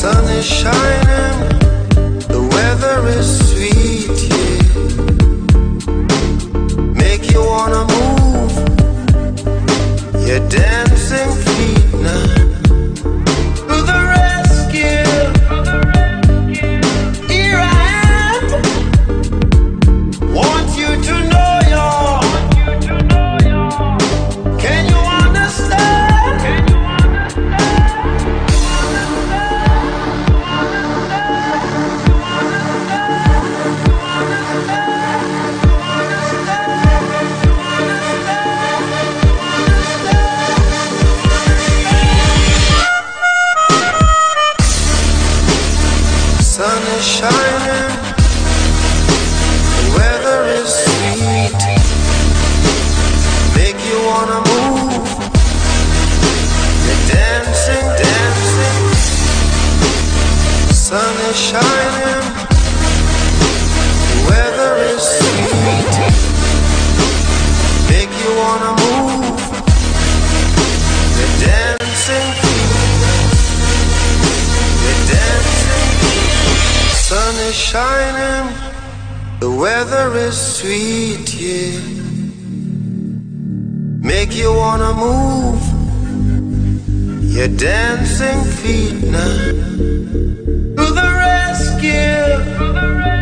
Sun is shining, the weather is sweet, yeah. Make you wanna move your dancing feet now. To the rescue, here I am. Want you to know can you understand? Sun is shining, the weather is sweet. Make you wanna move, you're dancing, dancing. Sun is shining, the weather is sweet. Make you wanna move, you're dancing, you're dancing. Sun is shining, the weather is sweet, yeah. Make you wanna move your dancing feet now. To the rescue.